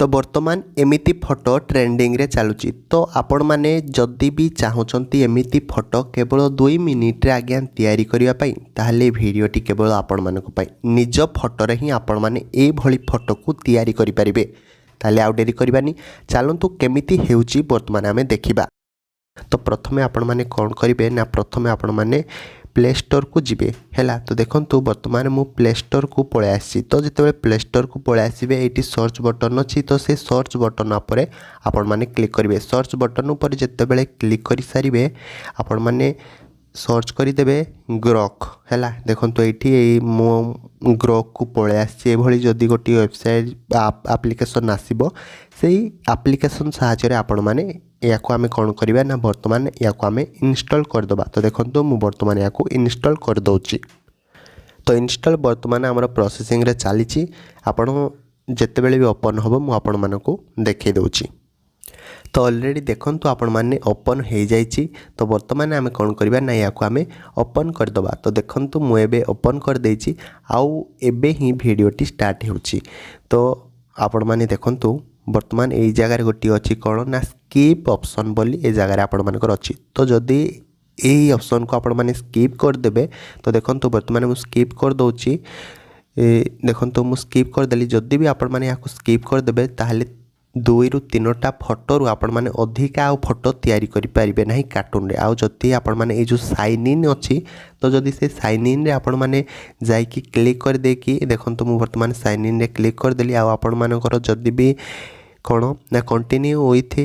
तो बर्तमान एमिति फोटो ट्रेंडिंग रे चलुची। तो आपण माने जदि भी चाहूचंती एमिति फोटो केवल 2 मिनिट रे आज्ञा तैयारी करिया पई ताहले वीडियोटी केवल आपण मानको पई निज फोटो रे ही आपण माने ए भली फोटो को तैयारी करि परिबे। ताहले आउ डेरी करबानी चलंतु केमिति हेउची बर्तमान आमे देखिबा। तो प्रथमे आपण माने कोन करिवे ना प्रथमे आपण माने प्ले स्टोर को जिबे हैला। तो देखंतु बर्तमान मु प्ले स्टोर को पळे आसी। तो जेतेबेले प्ले स्टोर को पळे आसीबे एटी सर्च बटन अछि। तो से सर्च बटन उपरे आपण माने क्लिक करिवे। सर्च बटन उपरे जेतेबेले क्लिक करि सारिबे आपण माने सर्च करि देबे ग्रोक हैला। देखंतु एठी मो ग्रोक को पळे आसी। ए भली जदी गोटी वेबसाइट एप्लीकेशन आसीबो सेही एप्लीकेशन सहायता रे आपण माने या को आमे कौन करिबा ना वर्तमान या को आमे इंस्टॉल कर दबा। तो देखंतु मु वर्तमान या को इंस्टॉल कर दउची। तो इंस्टॉल वर्तमान हमर प्रोसेसिंग रे चलीची। आपण जेतेबेले भी ओपन होबो मु आपण मानको देखै दउची। तो ऑलरेडी देखंतु आपण माने ओपन हो जाइची। तो वर्तमान आमे कौन करिबा ना या को आमे ओपन कर दबा। तो देखंतु मु एबे ओपन कर देइची आउ एबे ही वीडियोटी स्टार्ट होउची। तो आपण माने देखंतु वर्तमान यही जगार गोटी अच्छी कौन ना स्कीप ऑप्शन बोली ए जगार आपण मानकर अच्छी। तो जदि यही ऑप्शन को आपण माने स्कीप कर देबे तो देखंतु वर्तमान मु स्कीप कर दउची। देखंतु मु स्कीप कर देली। जदि भी आपण माने याको स्कीप कर देबे ताहले 2 रु 3टा फोटो रु आपण माने अधिका आ फोटो तैयारी करि परिबे नाही कार्टून रे। आ जति आपण माने ए जो साइन इन अछि तो जदि से साइन इन रे आपण माने जाई कि क्लिक कर दे कि देखंतु मु वर्तमान साइन इन रे क्लिक कर देली। आ आपण मानकर जदि भी कौन ना कंटिन्यू विथ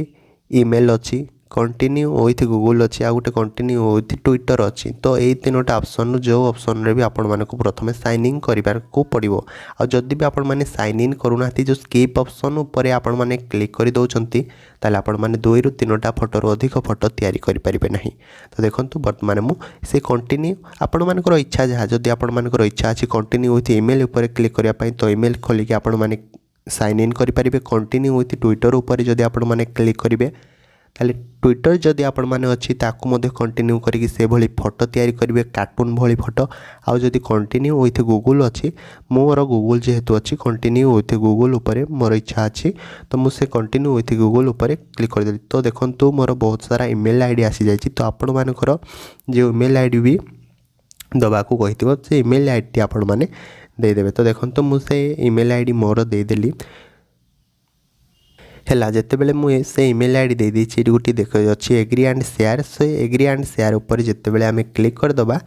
ईमेल अच्छी, कंटिन्यू विथ गूगल अच्छी, आ गोटे कंटिन्यू विथ ट्विटर अच्छी। तो यही 3टा ऑप्शन जो ऑप्शन रे भी आपण मानको प्रथमे साइन इन करिबार को पड़िबो। आ जदि भी आपण माने साइन इन करूनाथि जो स्कीप ऑप्शन ऊपर आपण माने क्लिक करि दउचंती ताले आपण माने 2 रु 3टा फोटो रो अधिक फोटो तैयारी करि परिबे नाही। तो देखंतु वर्तमान मु से कंटिन्यू आपण मानकर इच्छा जहा जदि आपण मानकर इच्छा अछि कंटिन्यू विथ ईमेल ऊपर क्लिक करिया पई तो ईमेल खोली के आपण माने साइन इन करि परिबे। कंटिन्यू विथ ट्विटर ऊपर जदि आपण माने क्लिक करिवे ताले ट्विटर जदि आपण माने अछि ताकू मध्ये कंटिन्यू करिकि से भली फोटो तैयारी करिवे कार्टून भली फोटो। आ जदि कंटिन्यू विथ गूगल अछि मोर गूगल जेहेतु अछि कंटिन्यू विथ गूगल ऊपर मोर इच्छा अछि तो मु से कंटिन्यू विथ गूगल ऊपर क्लिक कर देली। तो देखंतु मोर बहुत सारा ईमेल आईडी आसी जायछि। तो आपण मानकर जे ईमेल आईडी भी दबा को कहिथिबो से ईमेल आईडी आपण माने दे देबे। तो देखंतु मु से ईमेल आईडी मोर दे देली हैला। जेतेबेले मु से ईमेल आईडी दे देछि गोटी देख अछि एग्री एंड शेयर। से एग्री एंड शेयर ऊपर जेतेबेले आमे क्लिक कर दबा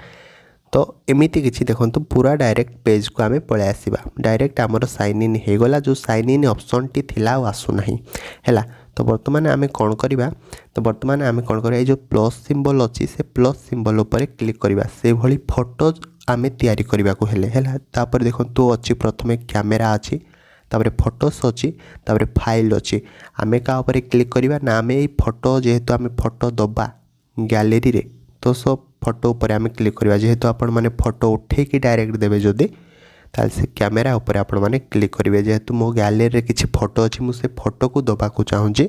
तो एमिति किछि देखंतु पूरा डायरेक्ट पेज को आमे पळे आसीबा। डायरेक्ट हमर साइन इन हे गला जो साइन इन ऑप्शन टी थिला आसु नाही हैला। तो वर्तमान आमे कोन करिबा तो वर्तमान आमे कोन करिया जो प्लस सिंबल अछि से प्लस सिंबल ऊपर क्लिक करिबा। से भली फोटो आमे तैयारी करिबा को हेले हैला। तापर देखंतु अछि प्रथमे कैमरा अछि तापर फोटोस अछि तापर फाइल अछि। आमे का ऊपर क्लिक करिबा ना आमे ए फोटो जेहेतु आमे फोटो दबा गैलरी रे तो सब फोटो ऊपर आमे क्लिक करिबा। जेहेतु आपण माने फोटो उठे कि डायरेक्ट देबे जदि ताल से कैमरा ऊपर आपण माने क्लिक करिवे। जेहेतु मो गैलरी रे किछि फोटो अछि मु से फोटो को दबा को चाहूची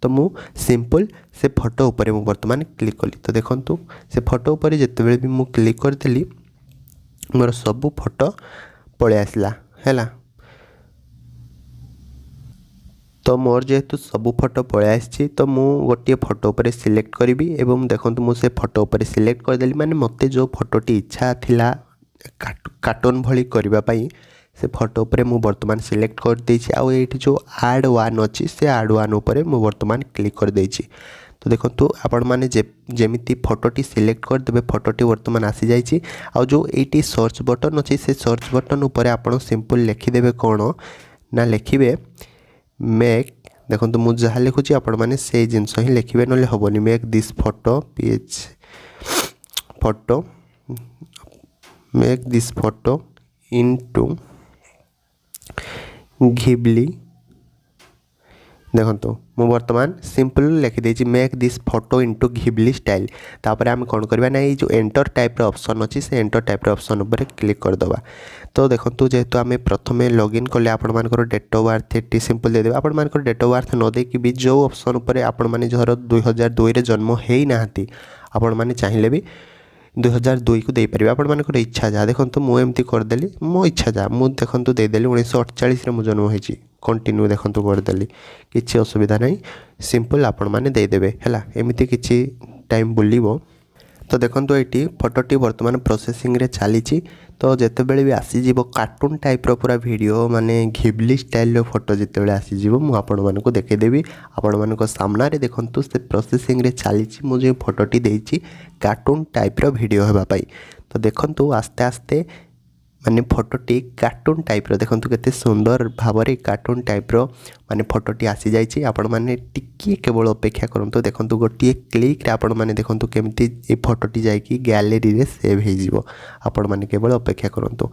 तो मु सिंपल से फोटो ऊपर मु वर्तमान क्लिक कली। तो देखंतु से फोटो ऊपर जेतेबेले भी मु क्लिक करदेली मोर सब फोटो पळे आसला हैला। तो मोर जेहेतु सब फोटो पळे आछि तो मु गोटे फोटो ऊपर सिलेक्ट करिवि एवं देखंतु मु से फोटो ऊपर सिलेक्ट कर देली। माने मते जो फोटोटी इच्छा थिला कार्टून भली करिबा पई से फोटो ऊपर मु वर्तमान सिलेक्ट कर देछि। आ एठी जो ऐड वन अछि से ऐड वन ऊपर मु वर्तमान क्लिक कर देछि। तो देखंतु आपण माने जेमिति फोटोटी सिलेक्ट कर देबे फोटोटी वर्तमान आसी जाइछि। आ जो एटी सर्च बटन अछि से सर्च बटन ऊपर आपण सिंपल लिखि देबे कोन ना लिखिबे मेक। देखंतु मु जहा लिखुची आपण माने से जिंस ही लिखिबे नले होबनी। Make this photo page photo make this photo into Ghibli. देखंतु मु वर्तमान सिंपल लिखि देछि make this photo into Ghibli style. तापर हम कोन करबा ना ये जो एंटर टाइप रो ऑप्शन अछि से एंटर टाइप रो ऑप्शन ऊपर क्लिक कर दबा। तो देखंतु जेहेतु आमे प्रथमे लॉगिन करले आपण मानकर डेट ऑफ बर्थ एटी सिंपल दे देबा। आपण मानकर डेट ऑफ बर्थ न दे कि भी जो ऑप्शन ऊपर आपण माने जहर 2002 रे जन्म हेई नाहंती आपण माने चाहिले भी 2002 को दे परिबा। आपण मानकर इच्छा जा देखंतु मु एमती कर देली मो इच्छा जा मु देखंतु दे देली 1948 रे मु जन्म हेची कंटिन्यू देखंतु करदेली किसी असुविधा नहीं सिंपल आपण माने देदेवे है एमती किसी टाइम बुलिबो तो देखो ये फोटोटी बर्तमान प्रोसेसिंग रे चली तो जितेबले भी आसीज कार्टून टाइप पूरा वीडियो माने घिबली स्टाइल फोटो जितेबले आसीज मुझे देखईदेवी आपण मान सामने देखूँ से प्रोसेसिंग रे चली मुझे फोटोटी देती कार्टून टाइप वीडियो होगापाई तो देखूँ आस्ते आस्ते माने फोटोटी कार्टून टाइप देखो केते सुंदर भाव कार्टून टाइप माने फोटोटी आसी जाइए आपण मैंने टिकी केवल अपेक्षा करूँ देखो गोटे क्लिक रे आपण मैंने देखो केमती ये फोटोटी जाकि गैलेरी रे सेव हो आपण मैंने केवल अपेक्षा करूँ तो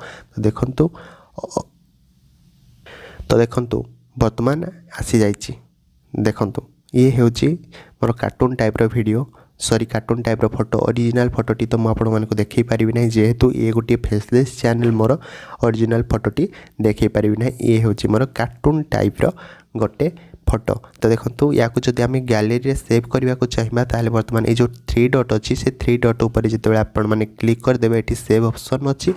देखो बर्तमान आसी जाइए देखो ये हूँ मोर cartoon type video sorry cartoon type photo original फोटोटी तो मुझे देखी पारि ना जेहेतु ये गोटे फेसलेस चैनल मोर ओरिजिनल फोटोटी देखी पारि ना ये हूँ मोर कार्टून टाइप गोटे फोटो तो देखो या जब आम गैलेरी सेव करने को चाहिए ताहले बर्तमान ये जो 3 डॉट अच्छी से 3 डॉट उपर जिते आपण मैंने क्लिक करदे ये सेव ऑप्शन अच्छी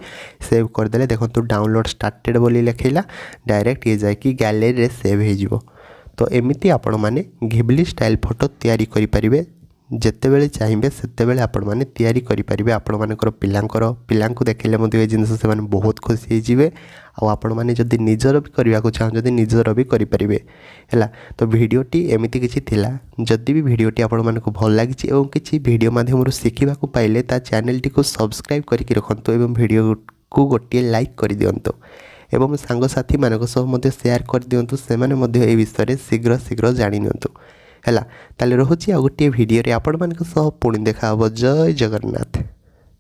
सेव करदे देखो डाउनलोड स्टार्टेड बोली लिखला डायरेक्ट ये जाकि गैलेरी सेव हो तो एमती आपण मैंने घिबली स्टाइल फोटो तैयारी करि परिबे जितेबले चाहिए सेतेबले आपण मैंने तैयारी करें आपण मानकर पिलांको देखले ये जिनस से बहुत खुशी होते आपण मैंने जदि निजर भी करने को चाहते निजर भी करें है तो भिडटी एमती किसी थिला जदि भी भिडटी आपण मानक भल लगी और किसी भिडियो माध्यम शिखा पाइले ता चैनल टी को सब्सक्राइब करके रखुँ और भिडियो को गोटे लाइक कर दिंतु एवं सांगसाथी मानक सह शेयर कर दिंतु से ए विषय शीघ्र शीघ्र जाणी नियंतु है ताले रोचे आ गोटे भिडियो आपण मानक सह पुणी देखा जय जगन्नाथ।